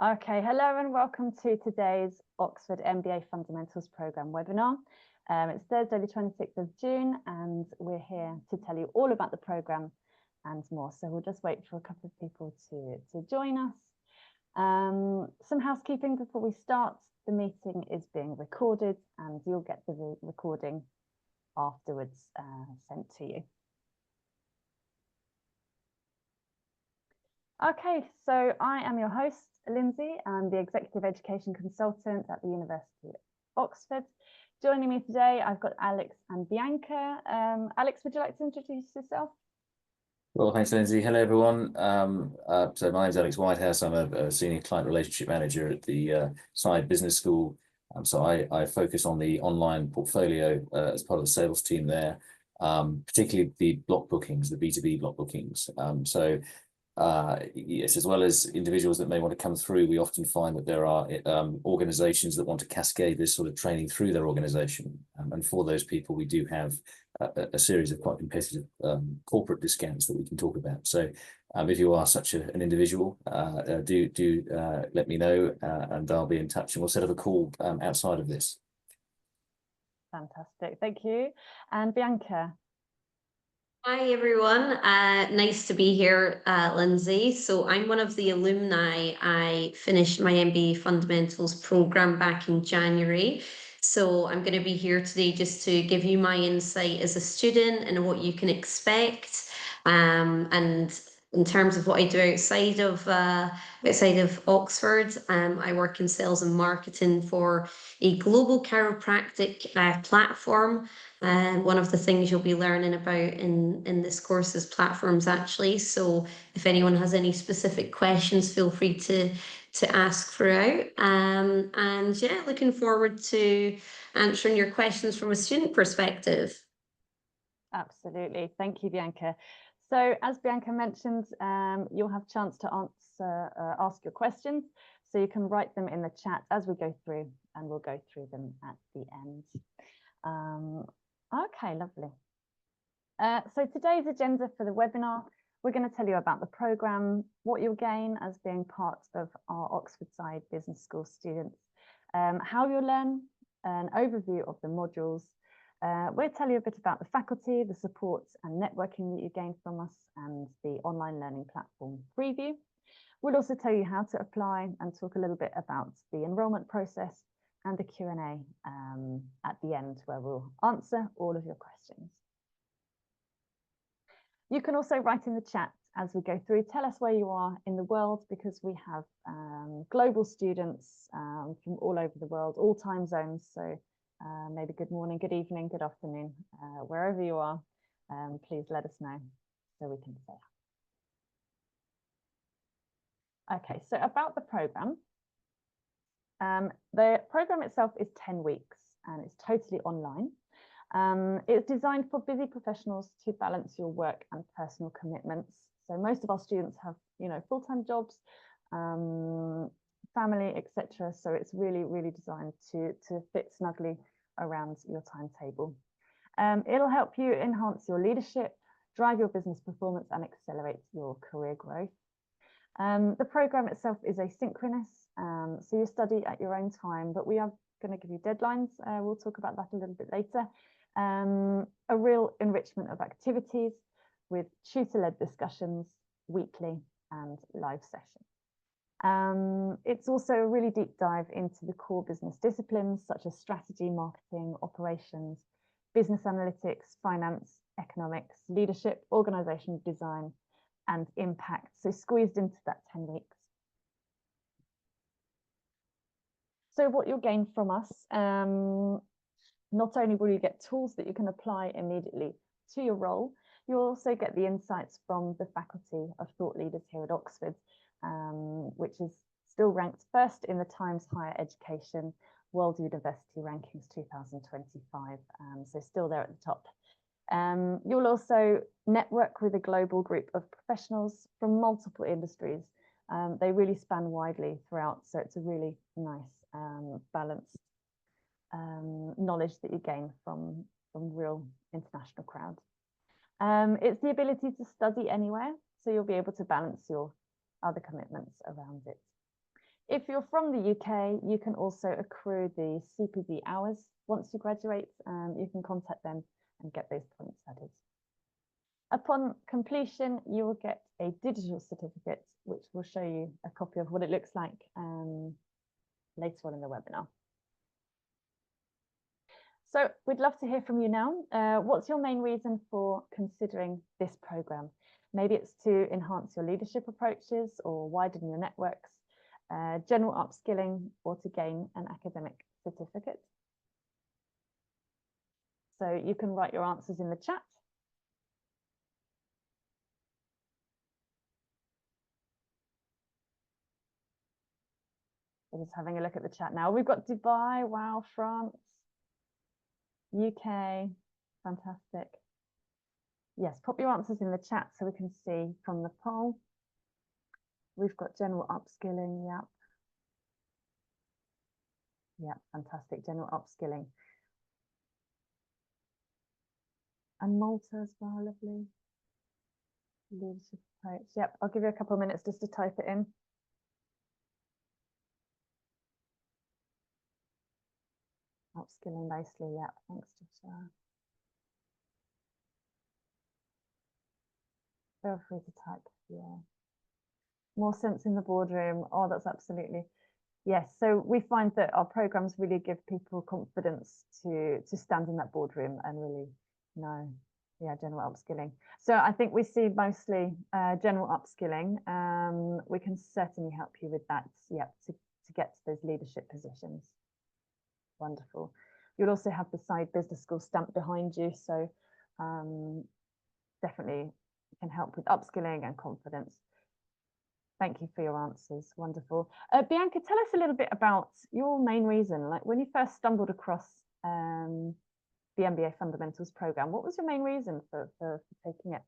Okay, hello and welcome to today's Oxford MBA Fundamentals Programme webinar. It's Thursday the 26th of June and we're here to tell you all about the programme and more. So we'll just wait for a couple of people to join us. Some housekeeping before we start. The meeting is being recorded and you'll get the recording afterwards sent to you. Okay, so I am your host, Lindsay. I'm the Executive Education Consultant at the University of Oxford. Joining me today, I've got Alex and Bianca. Alex, would you like to introduce yourself? Well, thanks, Lindsay. Hello, everyone. So my name's Alex Whitehouse. I'm a Senior Client Relationship Manager at the Side Business School. So I focus on the online portfolio as part of the sales team there, particularly the block bookings, the B2B block bookings. Yes, as well as individuals that may want to come through, we often find that there are organizations that want to cascade this sort of training through their organization. And for those people, we do have a series of quite competitive corporate discounts that we can talk about. So if you are such an individual, do let me know and I'll be in touch and we'll set up a call outside of this. Fantastic, thank you. And Bianca. Hi everyone, nice to be here, Lindsay. So I'm one of the alumni. I finished my MBA Fundamentals Programme back in January. So I'm going to be here today just to give you my insight as a student and what you can expect. And in terms of what I do outside of Oxford, I work in sales and marketing for a global chiropractic platform. And one of the things you'll be learning about in this course is platforms, actually. So if anyone has any specific questions, feel free to ask throughout. And yeah, looking forward to answering your questions from a student perspective. Absolutely, thank you, Bianca. So as Bianca mentioned, you'll have a chance to ask your questions. So you can write them in the chat as we go through, and we'll go through them at the end. Okay, lovely. So today's agenda for the webinar, we're going to tell you about the programme, what you'll gain as being part of our Oxford Side Business School students, how you'll learn, an overview of the modules. We'll tell you a bit about the faculty, the support and networking that you gain from us and the online learning platform preview. We'll also tell you how to apply and talk a little bit about the enrolment process and the Q&A at the end where we'll answer all of your questions. You can also write in the chat as we go through, tell us where you are in the world because we have global students from all over the world, all time zones. So maybe good morning, good evening, good afternoon, wherever you are, please let us know so we can say. Okay, so about the programme. The programme itself is 10 weeks and it's totally online. It's designed for busy professionals to balance your work and personal commitments. So most of our students have, full-time jobs, family, etc. So it's really designed to fit snugly around your timetable. It'll help you enhance your leadership, drive your business performance and accelerate your career growth. The programme itself is asynchronous, so you study at your own time, but we are going to give you deadlines. We'll talk about that a little bit later. A real enrichment of activities with tutor-led discussions weekly and live sessions. It's also a really deep dive into the core business disciplines such as strategy, marketing, operations, business analytics, finance, economics, leadership, organizational design, and impact. So squeezed into that 10 weeks. So what you'll gain from us, not only will you get tools that you can apply immediately to your role, you'll also get the insights from the faculty of thought leaders here at Oxford, which is still ranked first in the Times Higher Education World University Rankings 2025, so still there at the top. You'll also network with a global group of professionals from multiple industries. They really span widely throughout, so it's a really nice balanced knowledge that you gain from real international crowds. It's the ability to study anywhere, so you'll be able to balance your other commitments around it. If you're from the UK, you can also accrue the CPD hours. Once you graduate, you can contact them and get those points added. Upon completion, you will get a digital certificate, which will show you a copy of what it looks like later on in the webinar. So we'd love to hear from you now. What's your main reason for considering this programme? Maybe it's to enhance your leadership approaches or widen your networks, general upskilling, or to gain an academic certificate. So you can write your answers in the chat. We're just having a look at the chat now. We've got Dubai, wow, France, UK, fantastic. Yes, pop your answers in the chat so we can see from the poll. We've got general upskilling, yep. Yep, fantastic, general upskilling. And Malta as well, lovely. Leadership approach, yep, I'll give you a couple of minutes just to type it in. Upskilling nicely, yep, thanks Joshua. Feel free to type, yeah. More sense in the boardroom, oh, that's absolutely. Yes, so we find that our programs really give people confidence to stand in that boardroom and really know, yeah, general upskilling. So I think we see mostly general upskilling. We can certainly help you with that, yeah, to get to those leadership positions. Wonderful. You'll also have the side business school stamp behind you, so definitely can help with upskilling and confidence. Thank you for your answers. Wonderful. Bianca, tell us a little bit about your main reason, like when you first stumbled across the MBA Fundamentals Programme, what was your main reason for taking it?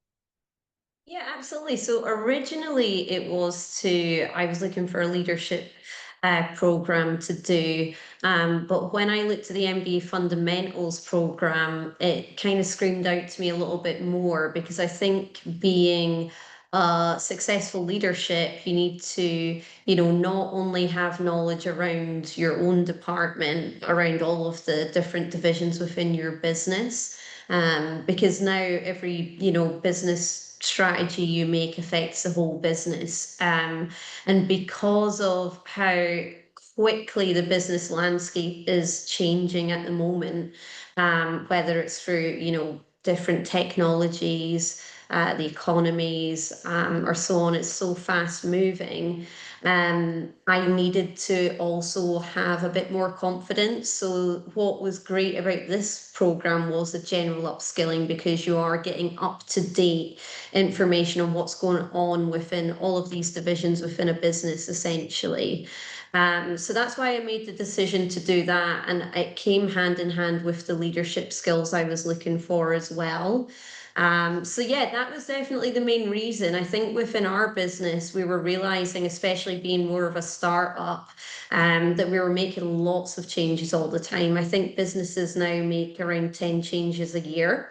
Yeah, absolutely. So originally I was looking for a leadership program to do. But when I looked at the MBA Fundamentals Programme, it kind of screamed out to me a little bit more, because I think being successful leadership, you need to, not only have knowledge around your own department, around all of the different divisions within your business, because now every, business strategy you make affects the whole business. And because of how quickly the business landscape is changing at the moment, whether it's through, different technologies, the economies, or so on, it's so fast moving. I needed to also have a bit more confidence. So what was great about this program was the general upskilling, because you are getting up to date information on what's going on within all of these divisions within a business, essentially. So that's why I made the decision to do that. And it came hand in hand with the leadership skills I was looking for as well. So yeah, that was definitely the main reason. I think within our business, we were realizing, especially being more of a startup, that we were making lots of changes all the time. I think businesses now make around 10 changes a year.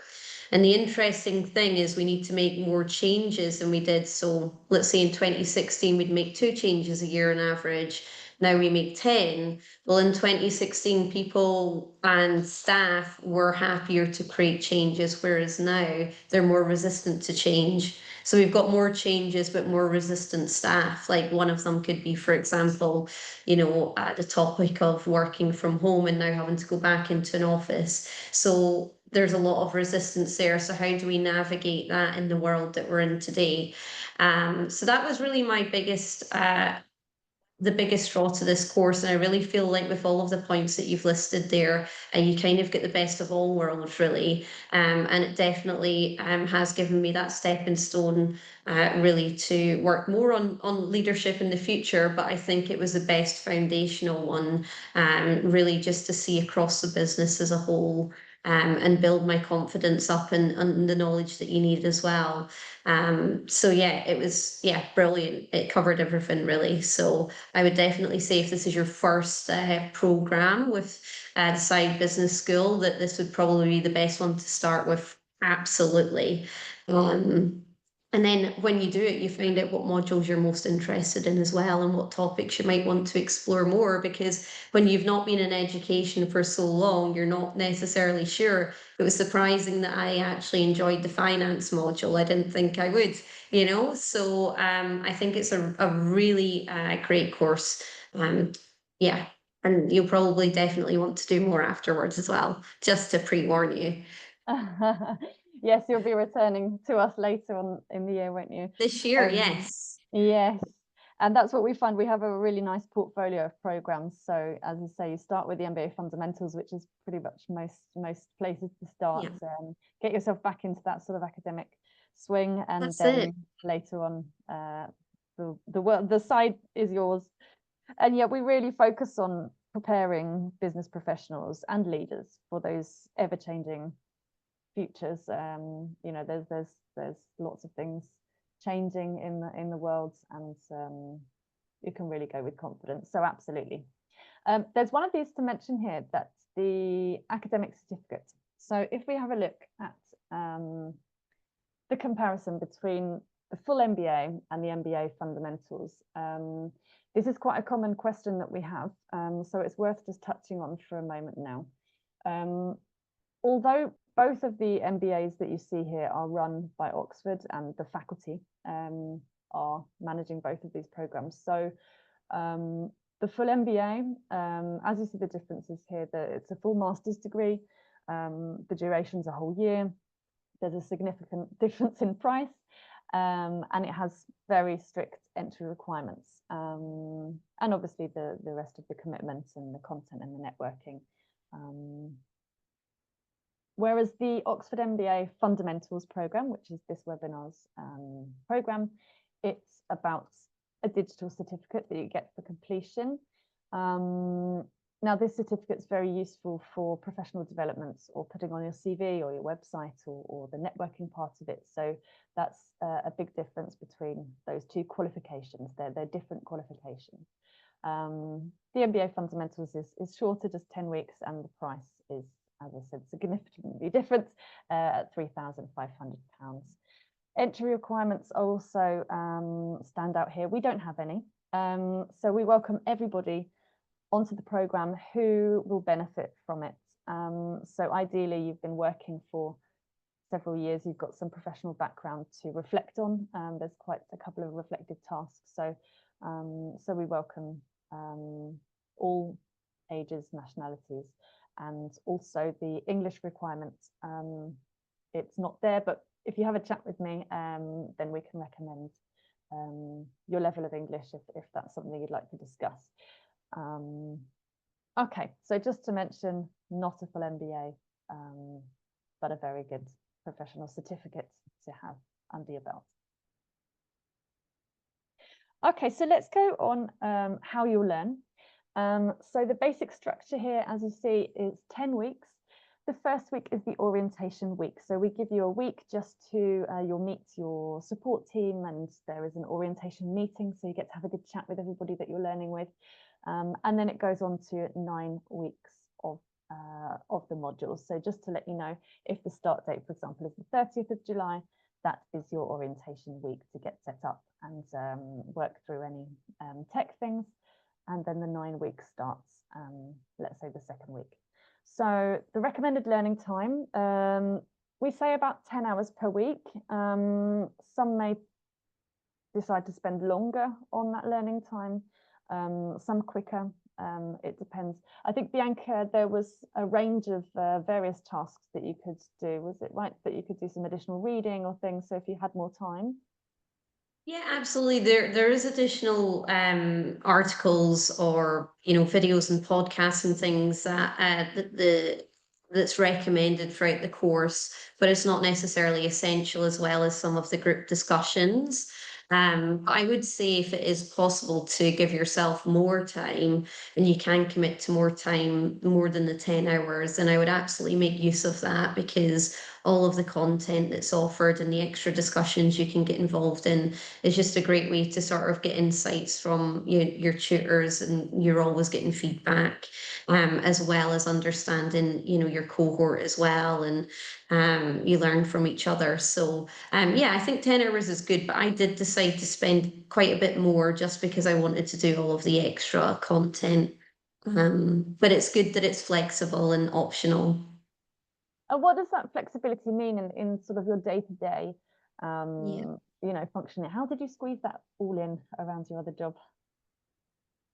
And the interesting thing is we need to make more changes than we did. So let's say in 2016, we'd make 2 changes a year on average. Now we make 10. Well, in 2016, people and staff were happier to create changes, whereas now they're more resistant to change. So we've got more changes, but more resistant staff. Like one of them could be, for example, the topic of working from home and now having to go back into an office. So there's a lot of resistance there. So how do we navigate that in the world that we're in today? So that was really my the biggest draw to this course. And I really feel like with all of the points that you've listed there, you kind of get the best of all worlds, really. And it definitely has given me that stepping stone, really, to work more on leadership in the future. But I think it was the best foundational one, really, just to see across the business as a whole. And build my confidence up and the knowledge that you need as well. So yeah, it was, brilliant. It covered everything, really. So I would definitely say if this is your first program with the side business school, that this would probably be the best one to start with. Absolutely. And then when you do it, you find out what modules you're most interested in as well, and what topics you might want to explore more, because when you've not been in education for so long, you're not necessarily sure. It was surprising that I actually enjoyed the finance module. I didn't think I would, you know? So I think it's a really great course. Yeah, and you'll probably definitely want to do more afterwards as well, just to pre-warn you. Yes, you'll be returning to us later on in the year, won't you? This year, yes. Yes, and that's what we find. We have a really nice portfolio of programs. So as you say, you start with the MBA Fundamentals, which is pretty much most places to start. Get yourself back into that sort of academic swing, and That's then it. later on, the side is yours. And yet we really focus on preparing business professionals and leaders for those ever-changing futures. You know, there's lots of things changing in the world, and you can really go with confidence. So absolutely. There's one of these to mention here, that's the academic certificate. So if we have a look at the comparison between the full MBA and the MBA fundamentals, this is quite a common question that we have, so it's worth just touching on for a moment now. Although both of the MBAs that you see here are run by Oxford, and the faculty are managing both of these programs. So the full MBA, as you see the differences here, it's a full master's degree. The duration's a whole year. There's a significant difference in price, and it has very strict entry requirements. And obviously the rest of the commitments and the content and the networking. Whereas the Oxford MBA Fundamentals Programme, which is this webinar's programme, it's about a digital certificate that you get for completion. Now, this certificate is very useful for professional development, or putting on your CV or your website, or the networking part of it. So that's a big difference between those two qualifications. They're different qualifications. The MBA Fundamentals is shorter, just 10 weeks, and the price is, as I said, significantly different at £3,500. Entry requirements also stand out here. We don't have any. So we welcome everybody onto the programme who will benefit from it. So ideally, you've been working for several years, you've got some professional background to reflect on. There's quite a couple of reflective tasks. So, so we welcome all ages, nationalities, and also the English requirement. It's not there, but if you have a chat with me, then we can recommend your level of English if that's something you'd like to discuss. Okay, so just to mention, not a full MBA, but a very good professional certificate to have under your belt. Okay, so let's go on how you'll learn. So the basic structure here, as you see, is 10 weeks. The first week is the orientation week. So we give you a week just to, you'll meet your support team, and there is an orientation meeting. So you get to have a good chat with everybody that you're learning with. And then it goes on to 9 weeks of the modules. So just to let you know, if the start date, for example, is the 30th of July, that is your orientation week to get set up and work through any tech things. And then the 9 weeks starts, let's say the second week. So the recommended learning time, we say about 10 hours per week. Some may decide to spend longer on that learning time, some quicker. It depends. I think, Bianca, there was a range of various tasks that you could do. Was it right that you could do some additional reading or things, so if you had more time? Yeah, absolutely. There is additional articles, or videos and podcasts and things that that's recommended throughout the course, but it's not necessarily essential, as well as some of the group discussions. I would say, if it is possible to give yourself more time, and you can commit to more time, more than the 10 hours, then I would absolutely make use of that, because all of the content that's offered and the extra discussions you can get involved in is just a great way to sort of get insights from your tutors, and you're always getting feedback, as well as understanding, your cohort as well, and you learn from each other. So yeah, I think 10 hours is good, but I did decide to spend quite a bit more just because I wanted to do all of the extra content. But it's good that it's flexible and optional. And what does that flexibility mean in sort of your day-to-day, Yeah. functioning? How did you squeeze that all in around your other job?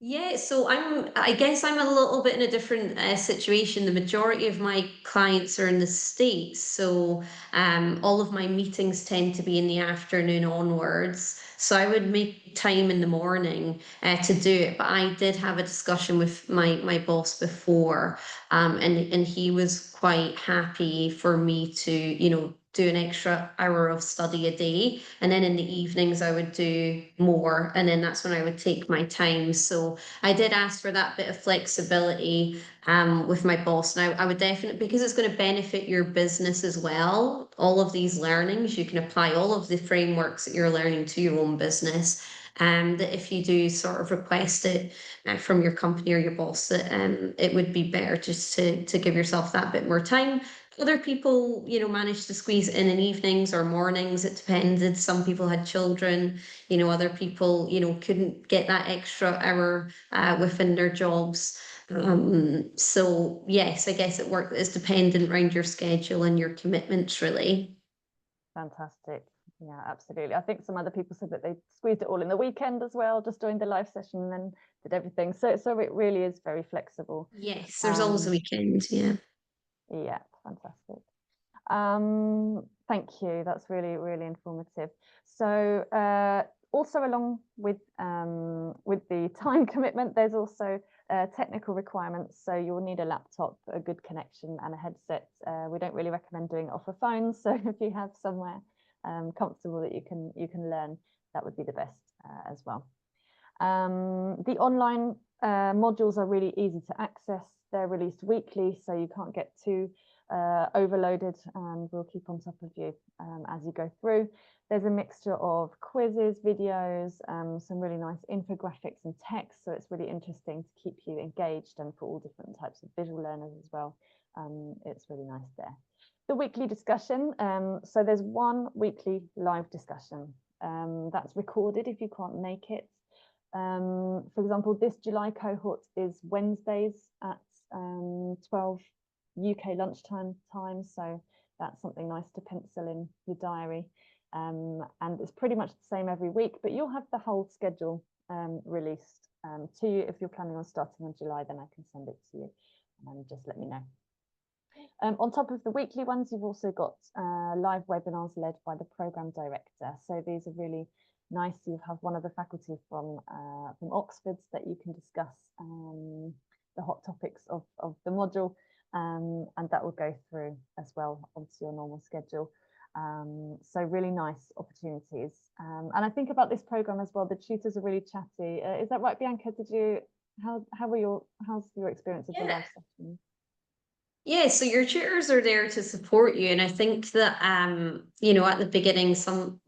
Yeah, so I guess I'm a little bit in a different situation. The majority of my clients are in the States, so all of my meetings tend to be in the afternoon onwards. So I would make time in the morning to do it. But I did have a discussion with my boss before, and he was quite happy for me to, do an extra hour of study a day, and then in the evenings I would do more, and then that's when I would take my time. So I did ask for that bit of flexibility with my boss. Now I would definitely, because it's going to benefit your business as well, all of these learnings, you can apply all of the frameworks that you're learning to your own business. That if you do sort of request it from your company or your boss, that it would be better just to give yourself that bit more time. Other people, managed to squeeze it in evenings or mornings. It depended. Some people had children, other people, couldn't get that extra hour within their jobs. So yes, I guess it's dependent around your schedule and your commitments, really. Fantastic. Yeah, absolutely. I think some other people said that they squeezed it all in the weekend as well, just joined the live session and then did everything. So it really is very flexible. Yes, there's always a weekend. Yeah. Yeah, fantastic. Thank you. That's really, really informative. So also along with the time commitment, there's also technical requirements. So you'll need a laptop, a good connection, and a headset. We don't really recommend doing it off a phone. So if you have somewhere comfortable that you can learn, that would be the best as well. The online modules are really easy to access. They're released weekly, so you can't get too overloaded, and we'll keep on top of you as you go through. There's a mixture of quizzes, videos, some really nice infographics and text, so it's really interesting to keep you engaged, and for all different types of visual learners as well. It's really nice there. The weekly discussion, so there's one weekly live discussion that's recorded if you can't make it. For example, this July cohort is Wednesdays at 12 UK lunchtime time, so that's something nice to pencil in your diary. And it's pretty much the same every week, but you'll have the whole schedule released to you. If you're planning on starting in July, then I can send it to you and just let me know. On top of the weekly ones, you've also got live webinars led by the programme director. So these are really nice. You have one of the faculty from Oxford that you can discuss the hot topics of the module, and that will go through as well onto your normal schedule. So really nice opportunities. And I think about this program as well, the tutors are really chatty. Is that right, Bianca? How's your experience of the live session? Yeah, so your tutors are there to support you, and I think that at the beginning,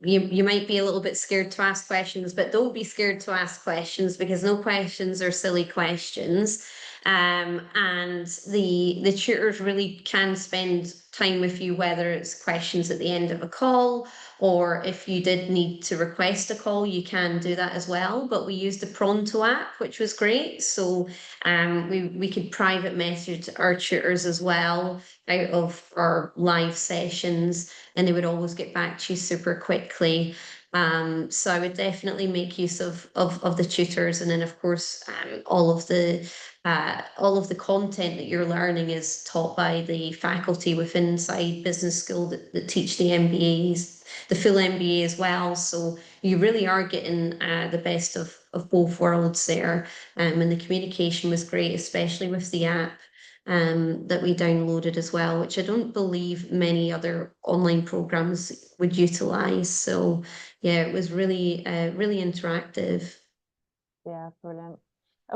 you might be a little bit scared to ask questions, but don't be scared to ask questions, because no questions are silly questions. And the tutors really can spend time with you, whether it's questions at the end of a call, or if you did need to request a call, you can do that as well. But we used the Pronto app, which was great. So we could private message our tutors as well out of our live sessions, and they would always get back to you super quickly. So I would definitely make use of the tutors, and then of course all of the content that you're learning is taught by the faculty within inside business school that teach the MBAs, the full MBA as well. So you really are getting the best of both worlds there. And the communication was great, especially with the app that we downloaded as well, which I don't believe many other online programs would utilize. So yeah, it was really, really interactive. Yeah, brilliant.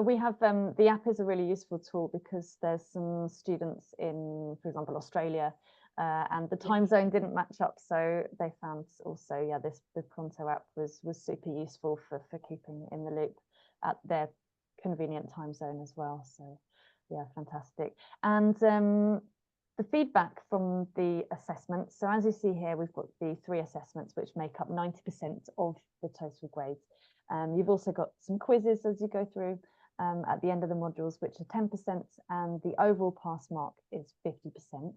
We have the app is a really useful tool because there's some students in, for example, Australia and the time zone didn't match up, so they found also, yeah, the Pronto app was super useful for keeping in the loop at their convenient time zone as well. So yeah, fantastic. And the feedback from the assessments. So as you see here, we've got the 3 assessments which make up 90% of the total grades. You've also got some quizzes as you go through at the end of the modules, which are 10%, and the overall pass mark is 50%.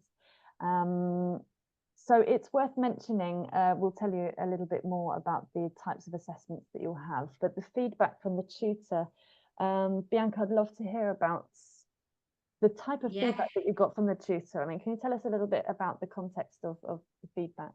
So it's worth mentioning, we'll tell you a little bit more about the types of assessments that you'll have, but the feedback from the tutor, Bianca, I'd love to hear about the type of feedback that you got from the tutor. I mean, can you tell us a little bit about the context of the feedback?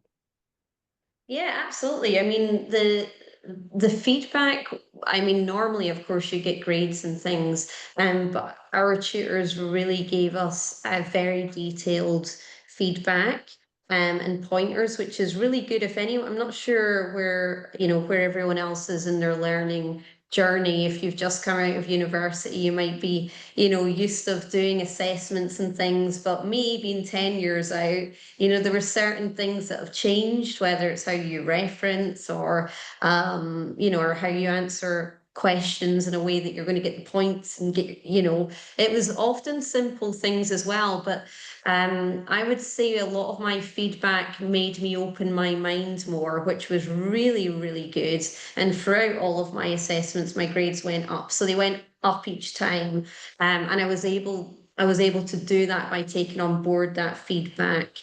Yeah, absolutely. I mean, the feedback, I mean, normally, of course, you get grades and things, but our tutors really gave us a very detailed feedback and pointers, which is really good. If anyone, I'm not sure where everyone else is in their learning journey. If you've just come out of university, you might be, used to doing assessments and things, but me being 10 years out, there were certain things that have changed, whether it's how you reference or, or how you answer questions in a way that you're going to get the points and get, it was often simple things as well. But I would say a lot of my feedback made me open my mind more, which was really, really good. And throughout all of my assessments, my grades went up. So they went up each time. And I was able to do that by taking on board that feedback.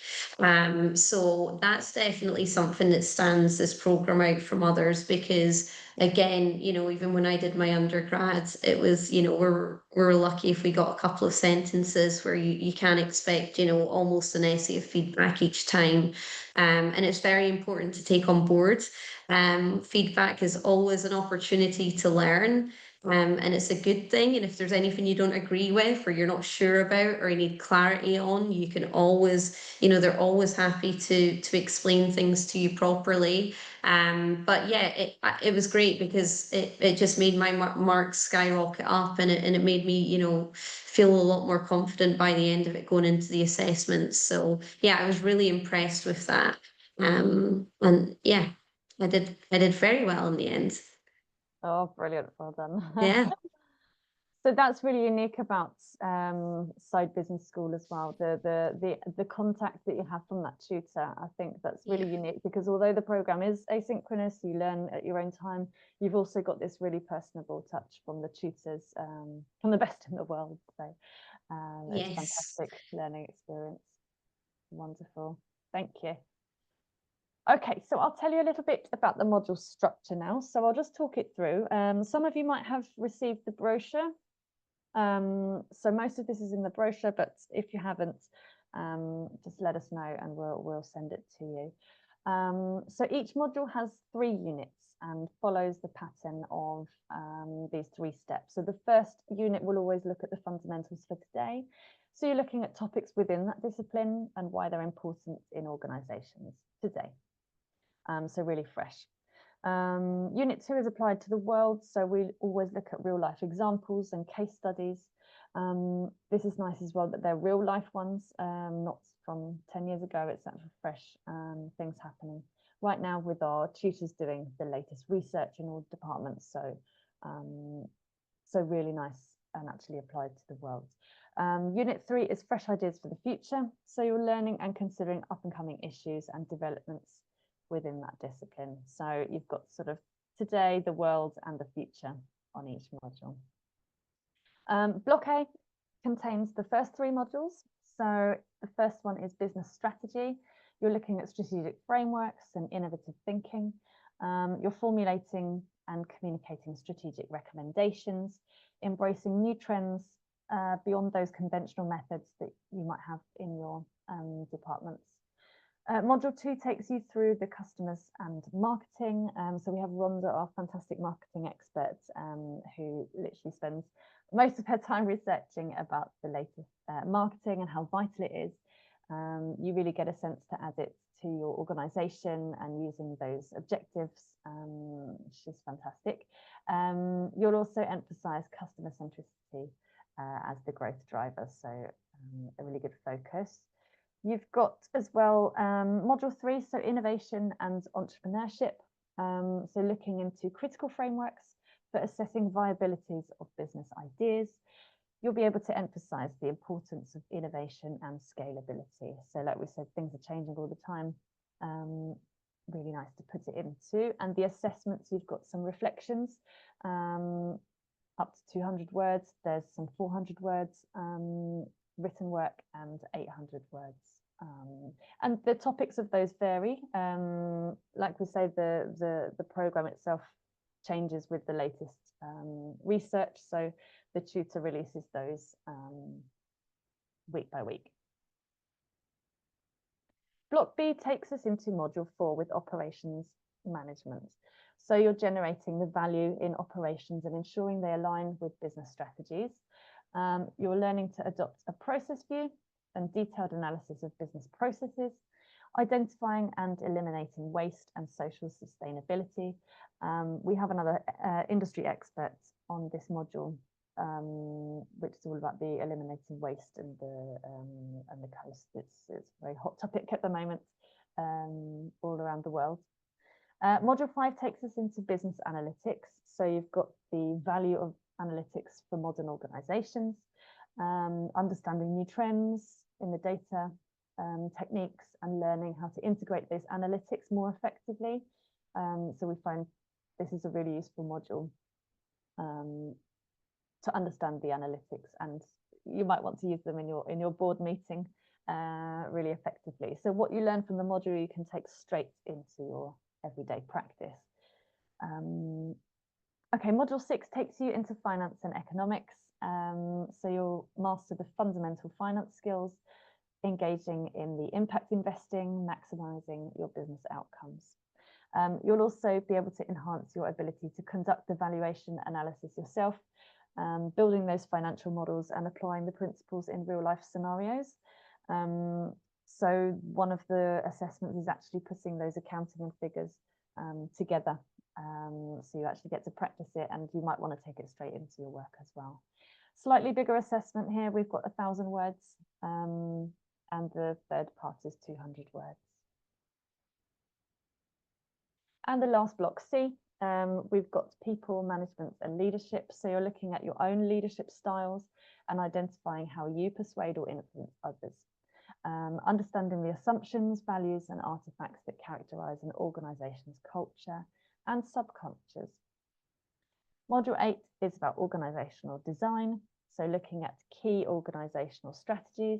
So that's definitely something that stands this program out from others, because again, even when I did my undergrad, it was, we're lucky if we got a couple of sentences where you can expect, almost an essay of feedback each time. And it's very important to take on board. Feedback is always an opportunity to learn. And it's a good thing. And if there's anything you don't agree with or you're not sure about or you need clarity on, you can always, they're always happy to explain things to you properly. But yeah, it was great because it just made my marks skyrocket up, and it made me, feel a lot more confident by the end of it going into the assessments. So yeah, I was really impressed with that. And yeah, I did very well in the end. Oh, brilliant. Well done. Yeah. So that's really unique about Side Business School as well. The contact that you have from that tutor, I think that's really unique, because although the program is asynchronous, you learn at your own time, you've also got this really personable touch from the tutors, from the best in the world. So it's a fantastic learning experience. Wonderful. Thank you. Okay, so I'll tell you a little bit about the module structure now. So I'll just talk it through. Some of you might have received the brochure. So most of this is in the brochure, but if you haven't, just let us know and we'll send it to you. So each module has 3 units and follows the pattern of these 3 steps. So the first unit will always look at the fundamentals for today. So you're looking at topics within that discipline and why they're important in organisations today. So really fresh. Unit 2 is applied to the world, so we always look at real life examples and case studies. This is nice as well that they're real life ones, not from 10 years ago. It's actually fresh things happening right now with our tutors doing the latest research in all departments. So so really nice and actually applied to the world. Unit 3 is fresh ideas for the future. So you're learning and considering up and coming issues and developments within that discipline. So you've got sort of today, the world and the future on each module. Block A contains the first 3 modules. So the first one is business strategy. You're looking at strategic frameworks and innovative thinking. You're formulating and communicating strategic recommendations, embracing new trends beyond those conventional methods that you might have in your departments. Module 2 takes you through the customers and marketing. So we have Rhonda, our fantastic marketing expert, who literally spends most of her time researching about the latest marketing and how vital it is. You really get a sense to add it to your organisation and using those objectives, which is fantastic. You'll also emphasise customer centricity as the growth driver, so a really good focus. You've got as well module 3, so innovation and entrepreneurship. So looking into critical frameworks for assessing viabilities of business ideas. You'll be able to emphasize the importance of innovation and scalability. So like we said, things are changing all the time. Really nice to put it into. And the assessments, you've got some reflections, up to 200 words. There's some 400 words, written work, and 800 words. And the topics of those vary. Like we say, the program itself changes with the latest research. So the tutor releases those week by week. Block B takes us into module 4 with operations management. So you're generating the value in operations and ensuring they align with business strategies. You're learning to adopt a process view and detailed analysis of business processes, identifying and eliminating waste and social sustainability. We have another industry expert on this module, which is all about the eliminating waste and the coast. It's a very hot topic at the moment, all around the world. Module 5 takes us into business analytics. So you've got the value of analytics for modern organizations, understanding new trends in the data, techniques, and learning how to integrate those analytics more effectively. So we find this is a really useful module to understand the analytics, and you might want to use them in your board meeting really effectively. So what you learn from the module, you can take straight into your everyday practice. Okay, module 6 takes you into finance and economics. So you'll master the fundamental finance skills, engaging in the impact investing, maximizing your business outcomes. You'll also be able to enhance your ability to conduct the valuation analysis yourself, building those financial models and applying the principles in real life scenarios. So one of the assessments is actually putting those accounting and figures together. So you actually get to practice it, and you might want to take it straight into your work as well. Slightly bigger assessment here, we've got 1,000 words, and the third part is 200 words. And the last block C, we've got people management and leadership. So you're looking at your own leadership styles and identifying how you persuade or influence others. Understanding the assumptions, values, and artifacts that characterize an organization's culture and subcultures. Module 8 is about organizational design. So looking at key organizational strategies,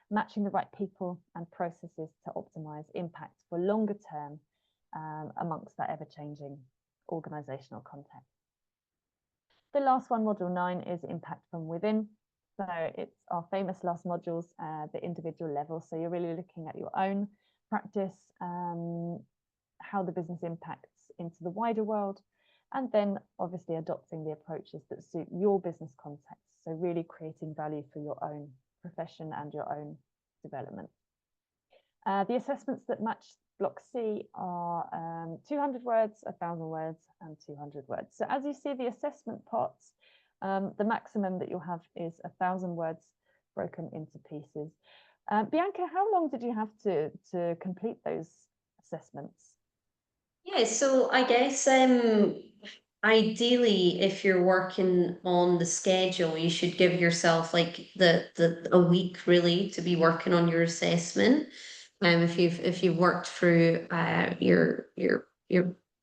matching the right people and processes to optimize impact for longer term amongst that ever-changing organizational context. The last one, module 9, is impact from within. So it's our famous last modules, the individual level. So you're really looking at your own practice, how the business impacts into the wider world, and then obviously adopting the approaches that suit your business context. So really creating value for your own profession and your own development. The assessments that match block C are 200 words, 1,000 words, and 200 words. So as you see the assessment parts, the maximum that you'll have is 1,000 words broken into pieces. Bianca, how long did you have to complete those assessments? Yeah, so I guess ideally, if you're working on the schedule, you should give yourself like a week really to be working on your assessment. If you've worked through your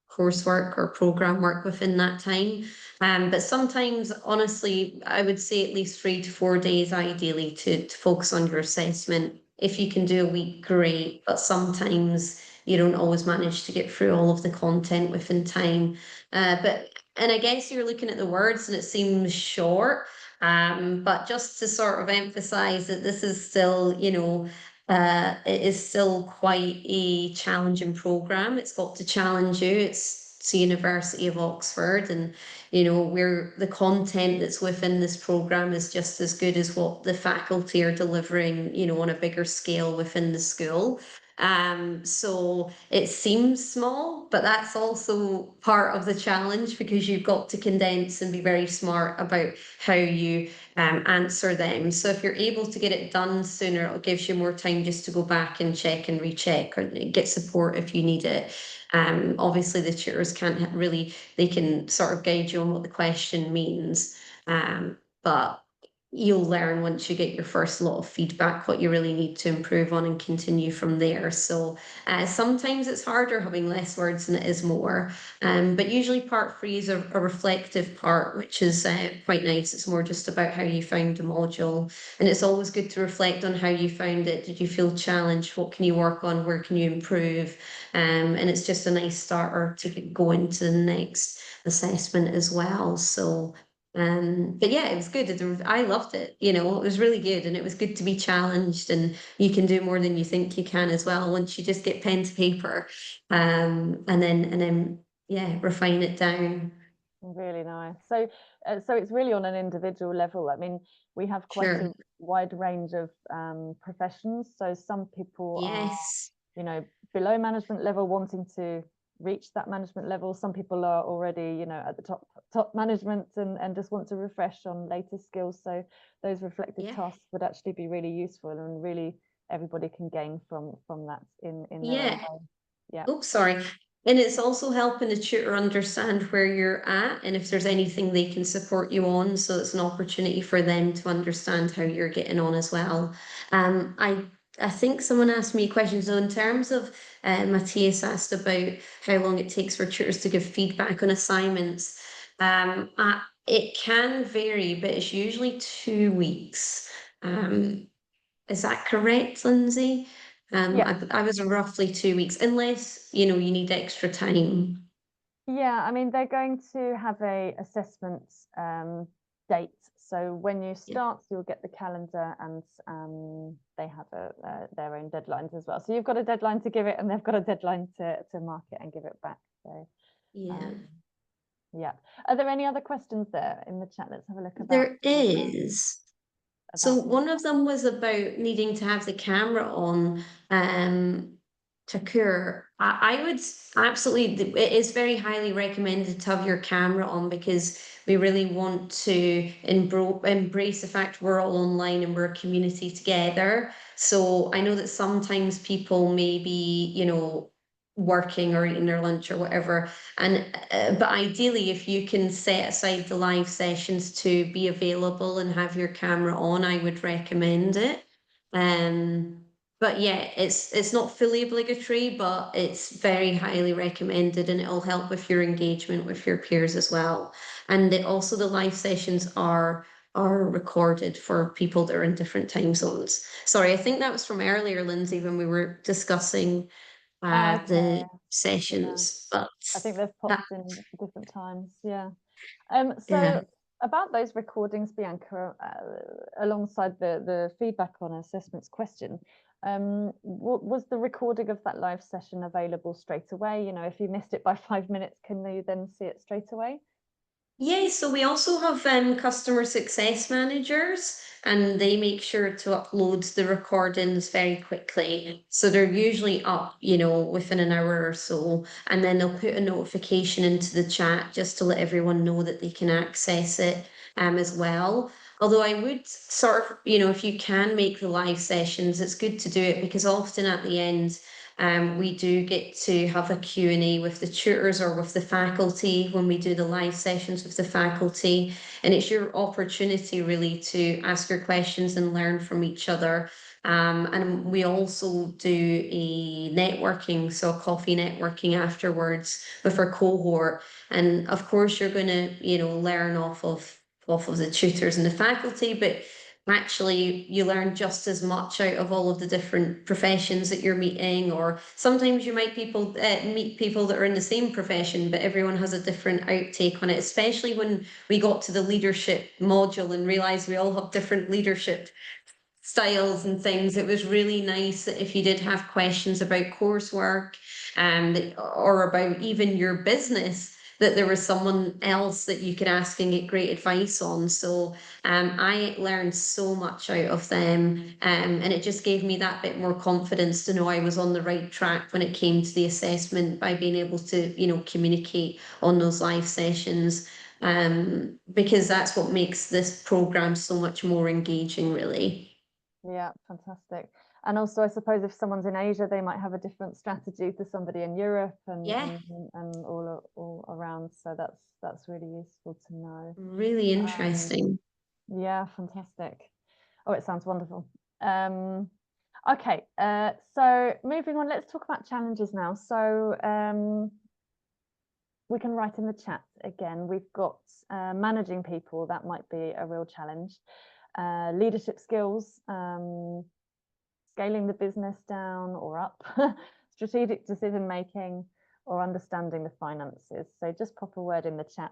coursework or program work within that time. But sometimes, honestly, I would say at least 3 to 4 days ideally to focus on your assessment. If you can do a week, great, but sometimes you don't always manage to get through all of the content within time. And I guess you're looking at the words and it seems short, but just to sort of emphasize that this is still, it is still quite a challenging program. It's got to challenge you. It's the University of Oxford, and where the content that's within this program is just as good as what the faculty are delivering, on a bigger scale within the school. So it seems small, but that's also part of the challenge, because you've got to condense and be very smart about how you answer them. So if you're able to get it done sooner, it gives you more time just to go back and check and recheck, or get support if you need it. Obviously the tutors can't really, they can sort of guide you on what the question means. But you'll learn once you get your first lot of feedback what you really need to improve on, and continue from there. So sometimes it's harder having less words than it is more. But usually part 3 is a reflective part, which is quite nice. It's more just about how you found the module. And it's always good to reflect on how you found it. Did you feel challenged? What can you work on? Where can you improve? And it's just a nice starter to go into the next assessment as well. So but yeah, it was good. I loved it. It was really good, and it was good to be challenged, and you can do more than you think you can as well once you just get pen to paper, and then yeah, refine it down. Really nice. So it's really on an individual level. I mean, we have quite Sure. a wide range of professions. So some people are, Yes. below management level, wanting to reach that management level. Some people are already, at the top management, and just want to refresh on latest skills. So those reflective Yeah. tasks would actually be really useful, and really everybody can gain from that in their own Yeah. way. Yeah. Oh, sorry. And it's also helping the tutor understand where you're at, and if there's anything they can support you on. So it's an opportunity for them to understand how you're getting on as well. I think someone asked me a question. So in terms of Matthias asked about how long it takes for tutors to give feedback on assignments. It can vary, but it's usually 2 weeks. Is that correct, Lindsay? Yeah. I was roughly 2 weeks, unless you need extra time. Yeah, I mean, they're going to have a assessment date. So when you Yeah. start, you'll get the calendar, and they have their own deadlines as well. So you've got a deadline to give it, and they've got a deadline to mark it and give it back. So Yeah. yeah. Are there any other questions there in the chat? Let's have a look There is. So about one of them was about needing to have the camera on to cure. I would absolutely, it is very highly recommended to have your camera on, because we really want to embrace the fact we're all online and we're a community together. So I know that sometimes people may be, working or eating their lunch or whatever. And but ideally, if you can set aside the live sessions to be available and have your camera on, I would recommend it. But yeah, it's not fully obligatory, but it's very highly recommended, and it'll help with your engagement with your peers as well. And also the live sessions are recorded for people that are in different time zones. Sorry, I think that was from earlier, Lindsay, when we were discussing the okay. Yeah. sessions, but I think they've that, popped in at different times. Yeah. yeah. So about those recordings, Bianca, alongside the feedback on assessments question, was the recording of that live session available straight away? If you missed it by 5 minutes, can you then see it straight away? Yeah, so we also have customer success managers, and they make sure to upload the recordings very quickly. So they're usually up, within an hour or so, and then they'll put a notification into the chat just to let everyone know that they can access it as well. Although I would sort of, if you can make the live sessions, it's good to do it, because often at the end, we do get to have a Q&A with the tutors or with the faculty when we do the live sessions with the faculty. And it's your opportunity really to ask your questions and learn from each other. And we also do a networking, so a coffee networking afterwards with our cohort. And of course, you're going to, learn off of the tutors and the faculty, but actually you learn just as much out of all of the different professions that you're meeting, or sometimes you might meet people that are in the same profession, but everyone has a different outtake on it, especially when we got to the leadership module and realized we all have different leadership styles and things. It was really nice that if you did have questions about coursework or about even your business, that there was someone else that you could ask and get great advice on. So I learned so much out of them, and it just gave me that bit more confidence to know I was on the right track when it came to the assessment, by being able to, you know, communicate on those live sessions, because that's what makes this program so much more engaging, really. Yeah, fantastic. And also, I suppose if someone's in Asia, they might have a different strategy to somebody in Europe and Yeah. and all around. So that's really useful to know. Really interesting. Yeah, fantastic. Oh, it sounds wonderful. Okay, so moving on, let's talk about challenges now. So we can write in the chat again. We've got managing people, that might be a real challenge. Leadership skills, scaling the business down or up, strategic decision making, or understanding the finances. So just pop a word in the chat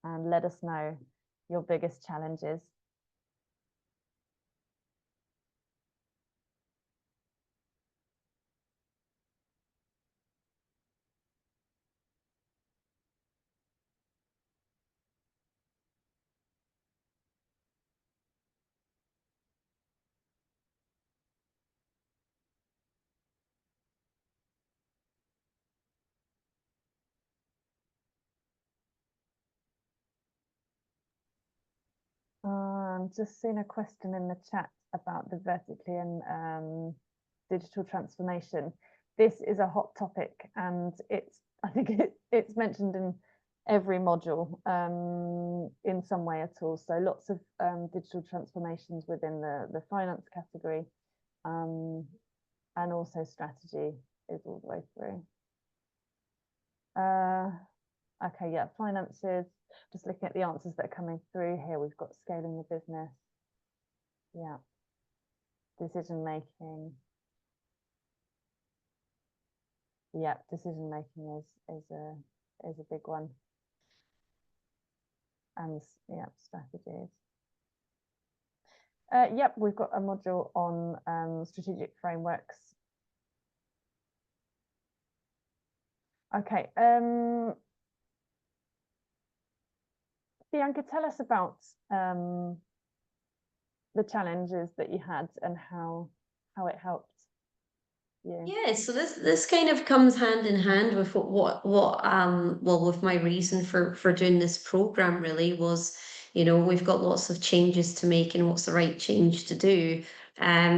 and let us know your biggest challenges. Just seen a question in the chat about the vertically and digital transformation. This is a hot topic, and I think it's mentioned in every module in some way at all. So lots of digital transformations within the finance category, and also strategy is all the way through. Okay, yeah, finances. Just looking at the answers that are coming through here, we've got scaling the business. Yeah. Decision making. Yeah, decision making is a big one. And yeah, strategies. Yep, we've got a module on strategic frameworks. Okay. Bianca, tell us about the challenges that you had and how it helped you. Yeah, so this kind of comes hand in hand with what well, with my reason for doing this program, really, was, you know, we've got lots of changes to make, and what's the right change to do.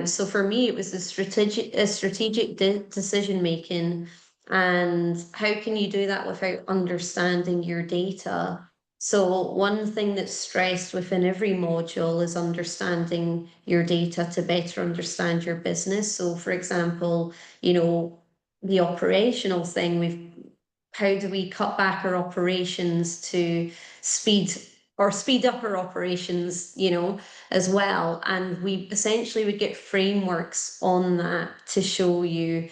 So for me, it was the strategic decision making, and how can you do that without understanding your data? So one thing that's stressed within every module is understanding your data to better understand your business. So for example, you know, the operational thing, how do we cut back our operations to speed up our operations, you know, as well. And we essentially would get frameworks on that to show you,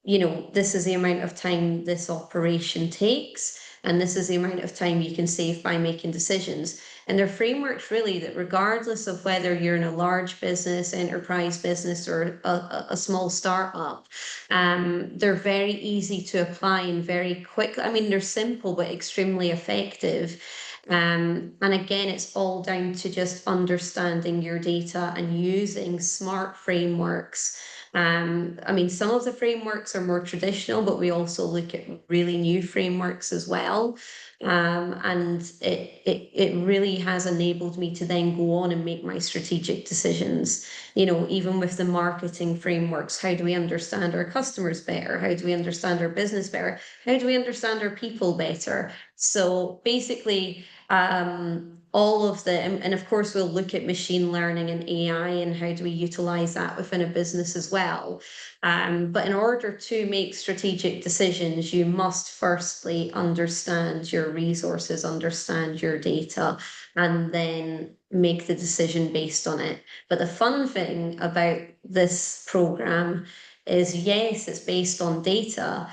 you know, this is the amount of time this operation takes, and this is the amount of time you can save by making decisions. And they're frameworks, really, that regardless of whether you're in a large business, enterprise business, or a small startup, they're very easy to apply and very quick. I mean, they're simple but extremely effective. And again, it's all down to just understanding your data and using smart frameworks. I mean, some of the frameworks are more traditional, but we also look at really new frameworks as well. And it really has enabled me to then go on and make my strategic decisions. You know, even with the marketing frameworks, how do we understand our customers better? How do we understand our business better? How do we understand our people better? So basically, all of the, and of course we'll look at machine learning and AI and how do we utilize that within a business as well. But in order to make strategic decisions, you must firstly understand your resources, understand your data, and then make the decision based on it. But the fun thing about this program is, yes, it's based on data,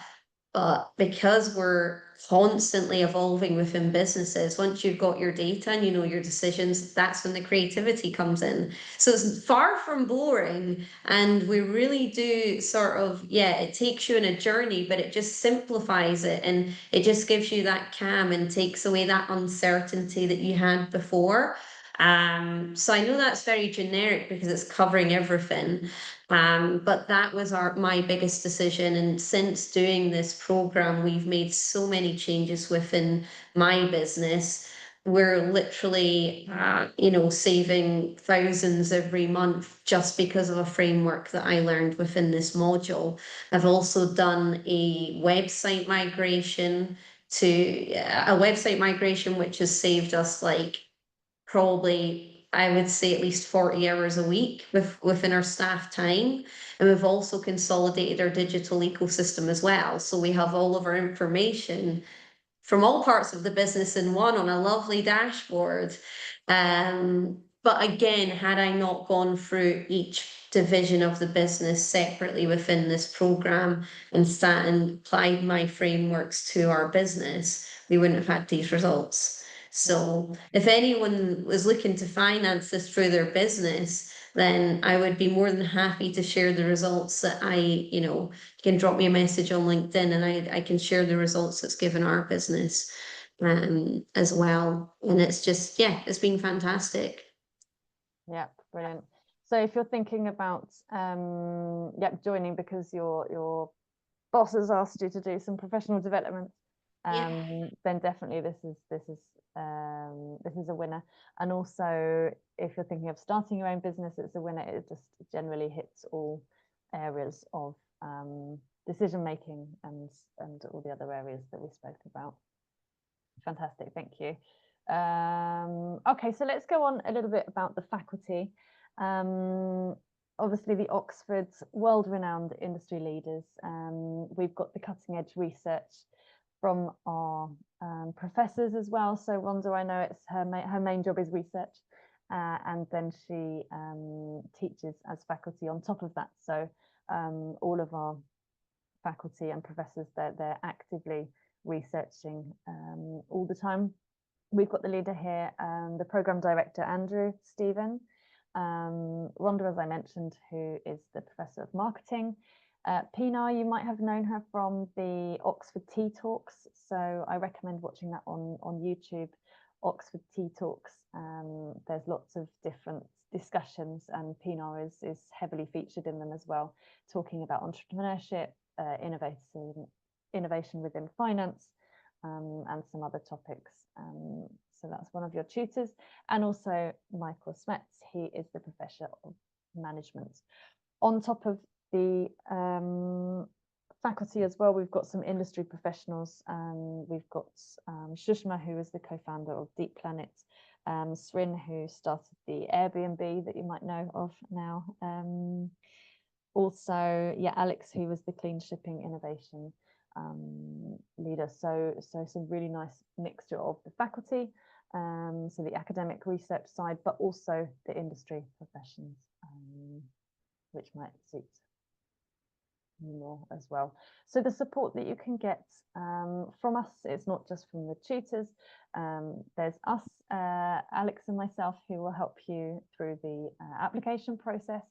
but because we're constantly evolving within businesses. Once you've got your data and you know your decisions, that's when the creativity comes in. So it's far from boring, and we really do sort of, yeah, it takes you on a journey, but it just simplifies it, and it just gives you that calm and takes away that uncertainty that you had before. So I know that's very generic because it's covering everything. But that was my biggest decision. And since doing this program, we've made so many changes within my business. We're literally, saving thousands every month just because of a framework that I learned within this module. I've also done a website migration which has saved us probably, I would say, at least 40 hours a week within our staff time. And we've also consolidated our digital ecosystem as well. So we have all of our information from all parts of the business in one on a lovely dashboard. But again, had I not gone through each division of the business separately within this program and sat and applied my frameworks to our business, we wouldn't have had these results. So if anyone was looking to finance this through their business, then I would be more than happy to share the results that you can drop me a message on LinkedIn, and I can share the results that's given our business as well. And it's just, yeah, it's been fantastic. Yeah, brilliant. So if you're thinking about joining because your boss has asked you to do some professional development, then definitely this is a winner. And also, if you're thinking of starting your own business, it's a winner. It just generally hits all areas of decision making and all the other areas that we spoke about. Fantastic, thank you. Okay, so let's go on a little bit about the faculty. Obviously, the Oxford's world-renowned industry leaders. We've got the cutting-edge research from our professors as well. So Rhonda, I know it's her main job is research, and then she teaches as faculty on top of that. So all of our faculty and professors, they're actively researching all the time. We've got the leader here, the program director, Andrew Stephen. Rhonda, as I mentioned, who is the professor of marketing. Pinar, you might have known her from the Oxford Tea Talks. So I recommend watching that on YouTube, Oxford Tea Talks. There's lots of different discussions, and Pinar is heavily featured in them as well, talking about entrepreneurship, innovation within finance, and some other topics. So that's one of your tutors. And also Michael Smets, he is the professor of management. On top of the faculty as well, we've got some industry professionals. We've got Shushma, who is the co-founder of Deep Planet, Srin, who started the Airbnb that you might know of now. Also, Alex, who was the clean shipping innovation leader. So some really nice mixture of the faculty, so the academic research side, but also the industry professions, which might suit you more as well. So the support that you can get from us, it's not just from the tutors. There's us, Alex and myself, who will help you through the application process.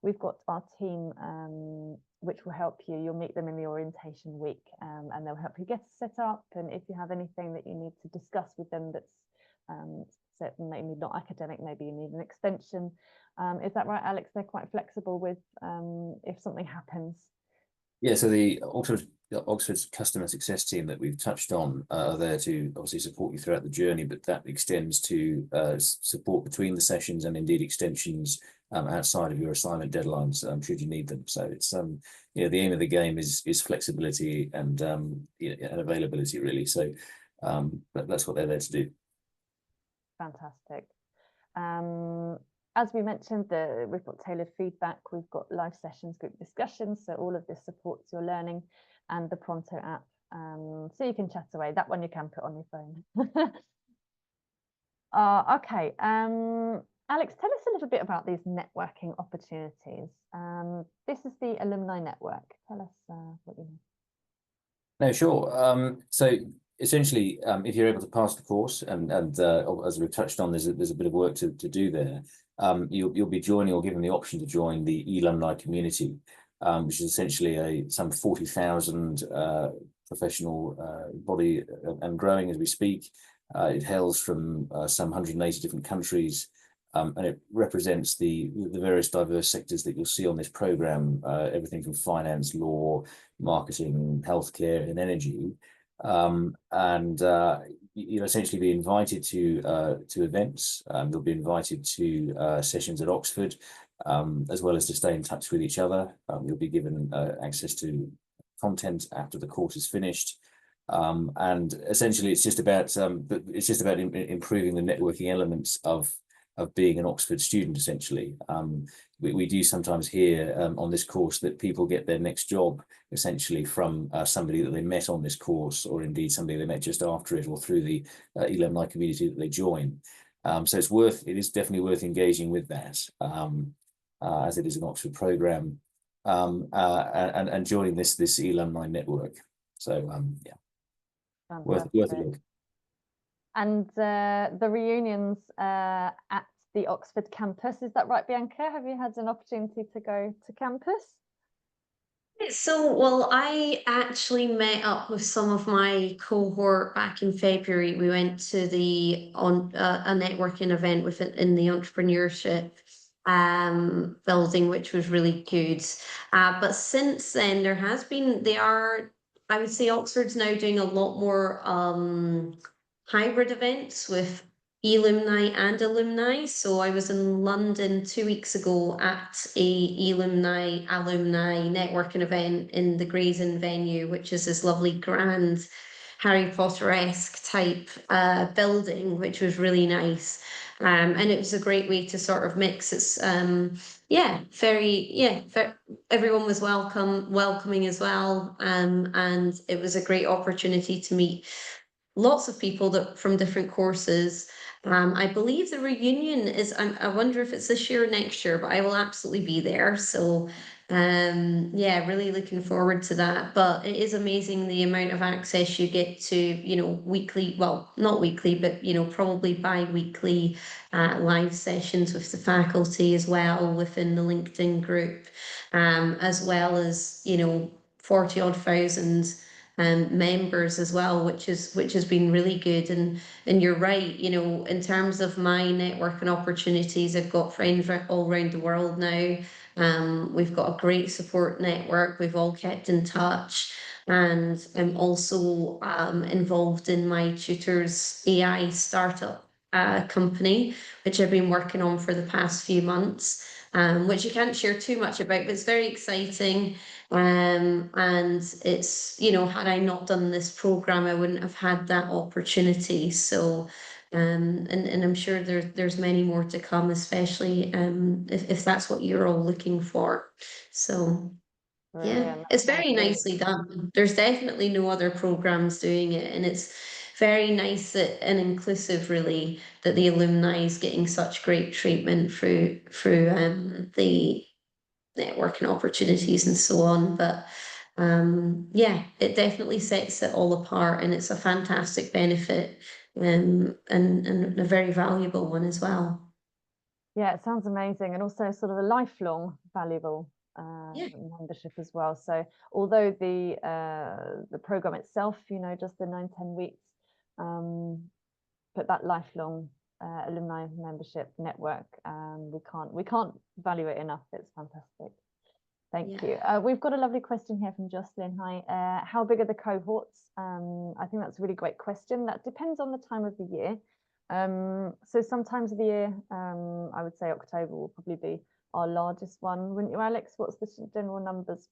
We've got our team, which will help you. You'll meet them in the orientation week, and they'll help you get set up. And if you have anything that you need to discuss with them that's maybe not academic, maybe you need an extension. Is that right, Alex? They're quite flexible with if something happens. Yeah, so the Oxford's customer success team that we've touched on are there to obviously support you throughout the journey, but that extends to support between the sessions and indeed extensions outside of your assignment deadlines, should you need them. So it's the aim of the game is flexibility and availability, really. So that's what they're there to do. Fantastic. As we mentioned, we've got tailored feedback, we've got live sessions, group discussions, so all of this supports your learning, and the Pronto app, so you can chat away. That one you can put on your phone. Okay, Alex, tell us a little bit about these networking opportunities. This is the alumni network. Tell us what you know. No, sure. So essentially, if you're able to pass the course, and as we've touched on, there's a bit of work to do there. You'll be joining, or given the option to join, the alumni community, which is essentially some 40,000 professional body, and growing as we speak. It hails from some 180 different countries, and it represents the various diverse sectors that you'll see on this programme, everything from finance, law, marketing, healthcare, and energy. You'll essentially be invited to events. You'll be invited to sessions at Oxford, as well as to stay in touch with each other. You'll be given access to content after the course is finished. And essentially, it's just about improving the networking elements of being an Oxford student. Essentially, we do sometimes hear on this course that people get their next job essentially from somebody that they met on this course, or indeed somebody they met just after it, or through the alumni community that they join. So it is definitely worth engaging with that, as it is an Oxford programme, and joining this alumni network. So yeah, worth a look. And the reunions at the Oxford campus, is that right, Bianca? Have you had an opportunity to go to campus? So, well, I actually met up with some of my cohort back in February. We went to a networking event in the entrepreneurship building, which was really good. But since then, I would say Oxford's now doing a lot more hybrid events with alumni and alumni. So I was in London 2 weeks ago at a alumni networking event in the Gray's Inn venue, which is this lovely grand Harry Potter-esque type building, which was really nice. And it was a great way to sort of mix. It's everyone was welcoming as well. And it was a great opportunity to meet lots of people from different courses. I believe the reunion is, I wonder if it's this year or next year, but I will absolutely be there. So really looking forward to that. But it is amazing the amount of access you get to, weekly, well, not weekly, but, probably bi-weekly live sessions with the faculty as well within the LinkedIn group, as well as, 40 odd thousand members as well, which has been really good. And you're right, in terms of my networking opportunities, I've got friends all around the world now. We've got a great support network. We've all kept in touch, and I'm also involved in my tutor's AI startup company, which I've been working on for the past few months, which you can't share too much about, but it's very exciting. And it's, had I not done this program, I wouldn't have had that opportunity. So, and I'm sure there's many more to come, especially if that's what you're all looking for. So, yeah, it's very nicely done. There's definitely no other programs doing it, and it's very nice and inclusive, really, that the alumni is getting such great treatment through the networking opportunities and so on. But it definitely sets it all apart, and it's a fantastic benefit, and a very valuable one as well. Yeah, it sounds amazing, and also sort of a lifelong valuable membership as well. So although the program itself, just the 9-10 weeks, but that lifelong alumni membership network, we can't value it enough. It's fantastic. Thank you. We've got a lovely question here from Jocelyn. Hi, how big are the cohorts? I think that's a really great question. That depends on the time of the year. So sometimes of the year, I would say October will probably be our largest one, wouldn't you, Alex? What's the general numbers?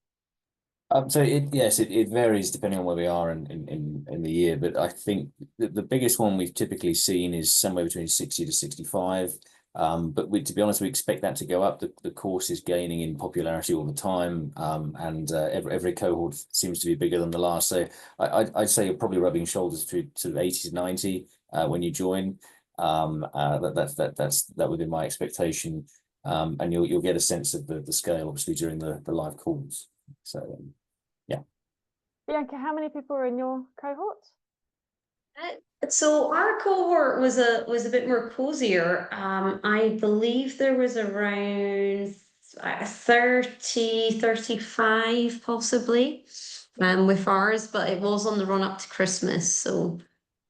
So it varies depending on where we are in the year, but I think the biggest one we've typically seen is somewhere between 60 to 65. But to be honest, we expect that to go up. The course is gaining in popularity all the time, and every cohort seems to be bigger than the last. So I'd say you're probably rubbing shoulders through to 80 to 90 when you join. That would be my expectation, and you'll get a sense of the scale, obviously, during the live calls. So yeah. Bianca, how many people are in your cohort? So our cohort was a bit more cozier. I believe there was around 30, 35 possibly, with ours, but it was on the run up to Christmas. So,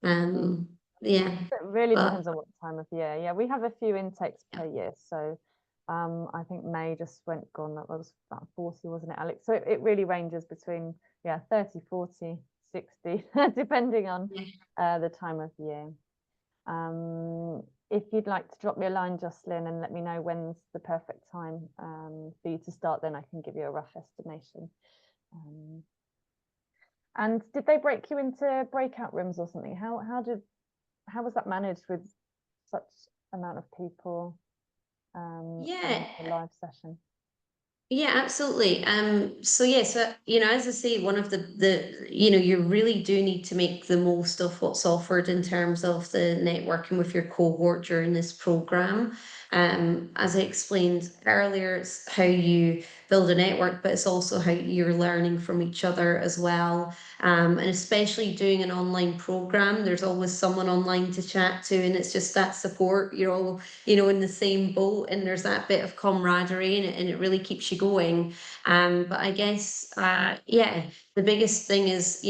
yeah, It really but depends on what time of year. Yeah, we have a few intakes per year. So I think May just went gone. That was about 40, wasn't it, Alex? So it really ranges between, 30, 40, 60, depending on the time of year. If you'd like to drop me a line, Jocelyn, and let me know when's the perfect time for you to start, then I can give you a rough estimation. And did they break you into breakout rooms or something? How was that managed with such amount of people and a live session? Yeah, absolutely. So yeah, so as I say, one of the you really do need to make the most of what's offered in terms of the networking with your cohort during this program. As I explained earlier, it's how you build a network, but it's also how you're learning from each other as well. And especially doing an online program, there's always someone online to chat to, and it's just that support. You're all in the same boat, and there's that bit of camaraderie, and it really keeps you going. But I guess, the biggest thing is,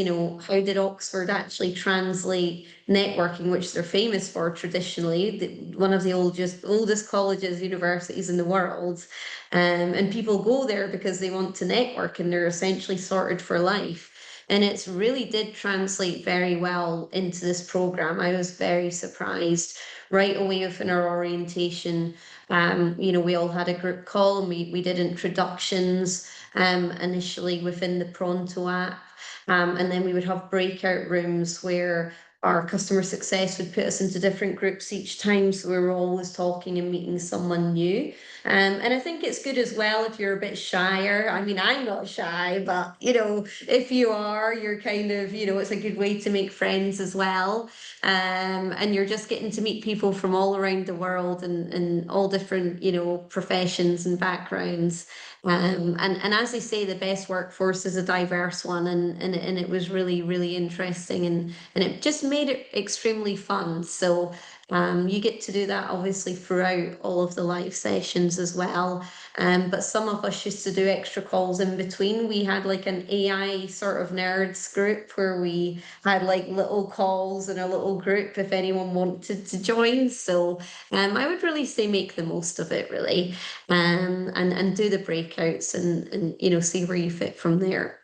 how did Oxford actually translate networking, which they're famous for traditionally, one of the oldest colleges, universities in the world. And people go there because they want to network, and they're essentially sorted for life. And it's really did translate very well into this program. I was very surprised right away within our orientation. We all had a group call, and we did introductions initially within the Pronto app. And then we would have breakout rooms where our customer success would put us into different groups each time. So we were always talking and meeting someone new. And I think it's good as well if you're a bit shyer. I mean, I'm not shy, but if you are, you're kind of, it's a good way to make friends as well. And you're just getting to meet people from all around the world, and all different, professions and backgrounds. And as they say, the best workforce is a diverse one, and it was really, really interesting, and it just made it extremely fun. So you get to do that obviously throughout all of the live sessions as well. But some of us used to do extra calls in between. We had like an AI sort of nerds group where we had like little calls in a little group if anyone wanted to join. So I would really say make the most of it, really, and do the breakouts, and see where you fit from there.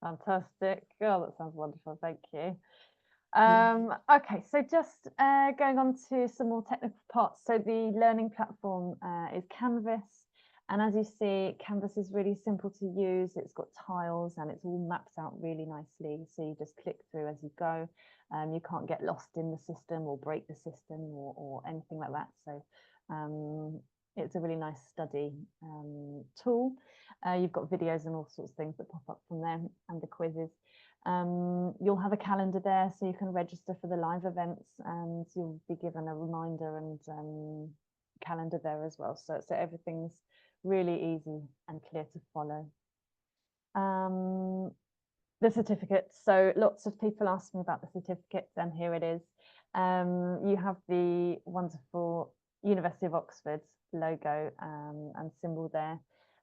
Fantastic. Oh, that sounds wonderful. Thank you. Okay, so just going on to some more technical parts. So the learning platform is Canvas. And as you see, Canvas is really simple to use. It's got tiles and it's all mapped out really nicely. So you just click through as you go. You can't get lost in the system or break the system or anything like that. So it's a really nice study tool. You've got videos and all sorts of things that pop up from there, and the quizzes. You'll have a calendar there, so you can register for the live events, and you'll be given a reminder and calendar there as well. So everything's really easy and clear to follow. The certificates. So lots of people ask me about the certificates, and here it is. You have the wonderful University of Oxford logo and symbol there.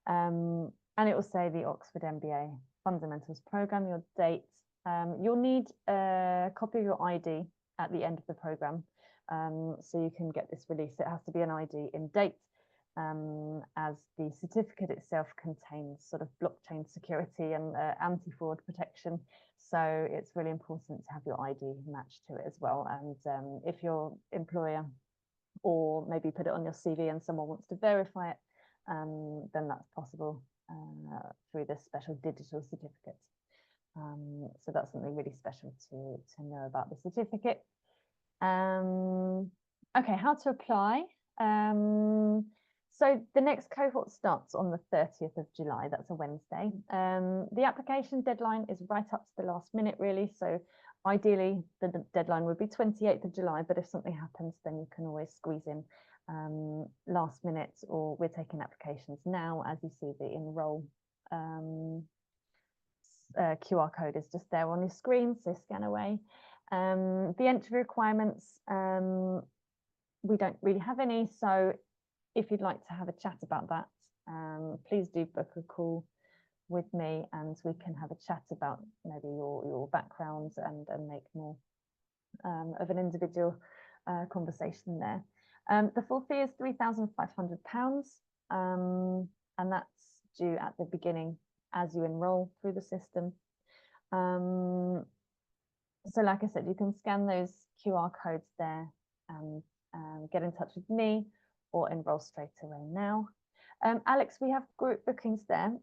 And it will say the Oxford MBA Fundamentals Programme, your date. You'll need a copy of your ID at the end of the programme, so you can get this release. It has to be an ID in date, as the certificate itself contains sort of blockchain security and anti-fraud protection. So it's really important to have your ID matched to it as well. And if your employer, or maybe put it on your CV and someone wants to verify it, then that's possible through this special digital certificate. So that's something really special to know about the certificate. Okay, how to apply. So the next cohort starts on the 30th of July. That's a Wednesday. The application deadline is right up to the last minute, really. So ideally, the deadline would be 28th of July, but if something happens, then you can always squeeze in last minute, or we're taking applications now. As you see, the enroll QR code is just there on your screen, so scan away. The entry requirements, we don't really have any, so if you'd like to have a chat about that, please do book a call with me and we can have a chat about maybe your background and make more of an individual conversation there. The full fee is £3,500, and that's due at the beginning as you enroll through the system. So like I said, you can scan those QR codes there and get in touch with me or enroll straight away now. Alex, we have group bookings there.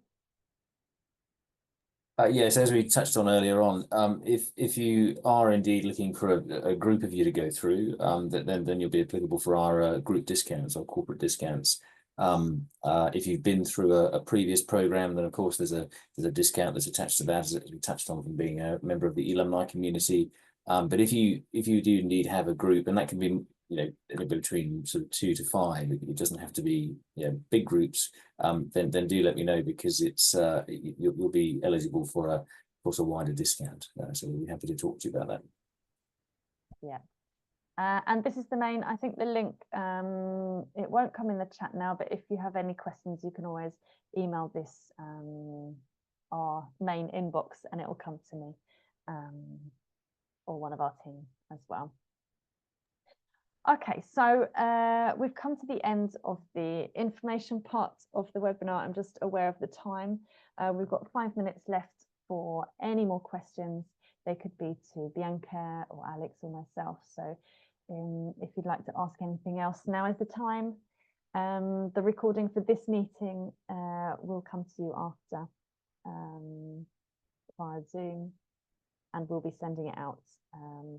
Yes, as we touched on earlier on, if you are indeed looking for a group of you to go through, then you'll be applicable for our group discounts or corporate discounts. If you've been through a previous program, then of course there's a discount that's attached to that, as we touched on from being a member of the alumni community. But if you do indeed have a group, and that can be between sort of 2 to 5, it doesn't have to be big groups, then do let me know, because it's you'll be eligible for a wider discount. So we'll be happy to talk to you about that. Yeah. And this is the main, I think the link, it won't come in the chat now, but if you have any questions, you can always email this, our main inbox, and it will come to me or one of our team as well. Okay, so we've come to the end of the information part of the webinar. I'm just aware of the time. We've got 5 minutes left for any more questions. They could be to Bianca or Alex or myself. So if you'd like to ask anything else, now is the time. The recording for this meeting will come to you after via Zoom, and we'll be sending it out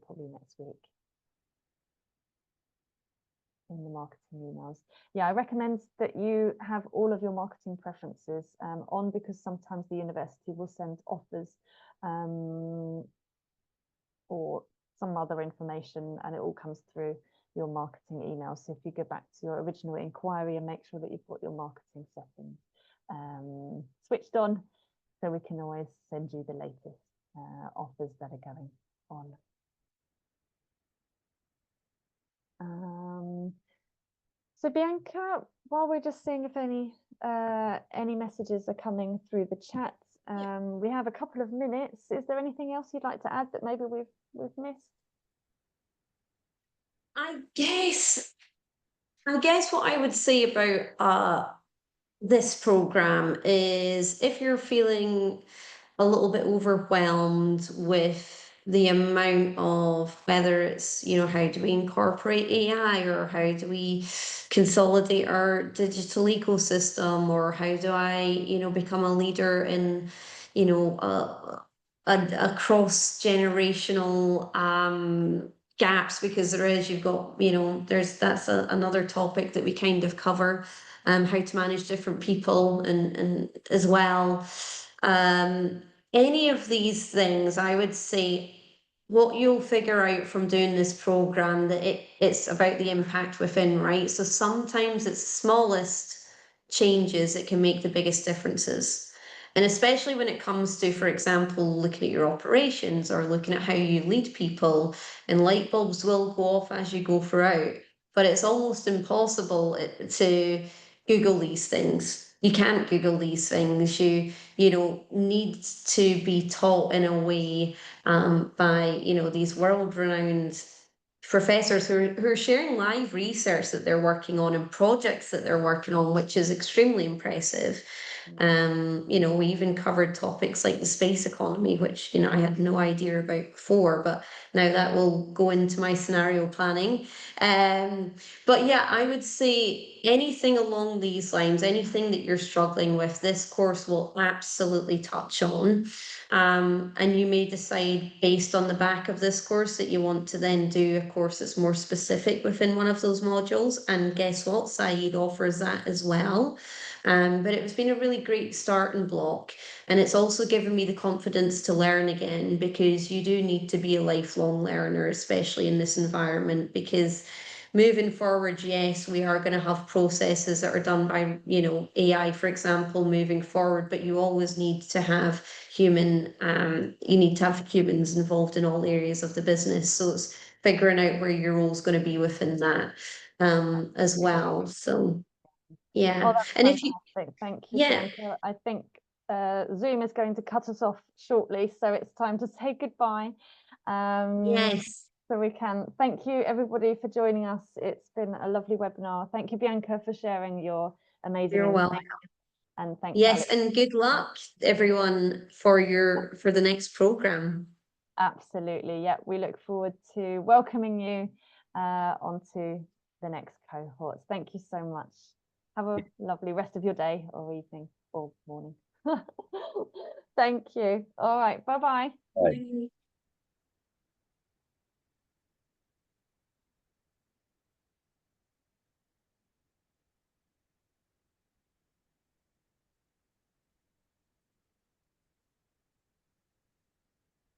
probably next week in the marketing emails. Yeah, I recommend that you have all of your marketing preferences on, because sometimes the university will send offers or some other information, and it all comes through your marketing email. So if you go back to your original inquiry and make sure that you've got your marketing settings switched on, so we can always send you the latest offers that are going on. So Bianca, while we're just seeing if any messages are coming through the chat, we have a couple of minutes. Is there anything else you'd like to add that maybe we've missed? I guess what I would say about this program is, if you're feeling a little bit overwhelmed with the amount of, whether it's, how do we incorporate AI, or how do we consolidate our digital ecosystem, or how do I, become a leader in, a cross-generational gaps, because you've got, that's another topic that we kind of cover, how to manage different people and as well. Any of these things, I would say, what you'll figure out from doing this program, that it's about the impact within, right? So sometimes it's the smallest changes that can make the biggest differences. And especially when it comes to, for example, looking at your operations or looking at how you lead people, and light bulbs will go off as you go throughout, but it's almost impossible to Google these things. You can't Google these things. You need to be taught in a way by these world-renowned professors who are sharing live research that they're working on and projects that they're working on, which is extremely impressive. We even covered topics like the space economy, which I had no idea about before, but now that will go into my scenario planning. But yeah, I would say anything along these lines, anything that you're struggling with, this course will absolutely touch on. And you may decide, based on the back of this course, that you want to then do a course that's more specific within one of those modules. And guess what? Saeed offers that as well. But it's been a really great starting block, and it's also given me the confidence to learn again, because you do need to be a lifelong learner, especially in this environment, because moving forward, yes, we are going to have processes that are done by, you know, AI, for example, moving forward, but you always need to have human, you need to have humans involved in all areas of the business. So it's figuring out where your role is going to be within that as well. So yeah. Oh, that's And if you, fantastic. Thank you, yeah, Bianca. I think Zoom is going to cut us off shortly, so it's time to say goodbye. yes, So we can thank you everybody for joining us. It's been a lovely webinar. Thank you, Bianca, for sharing your amazing you're insight. welcome. And thanks, Yes, Alex. and good luck everyone for the next program. Absolutely. Yeah, we look forward to welcoming you onto the next cohort. Thank you so much. Have a lovely rest of your day or evening or morning. Thank you. All right. Bye-bye. Bye. Bye.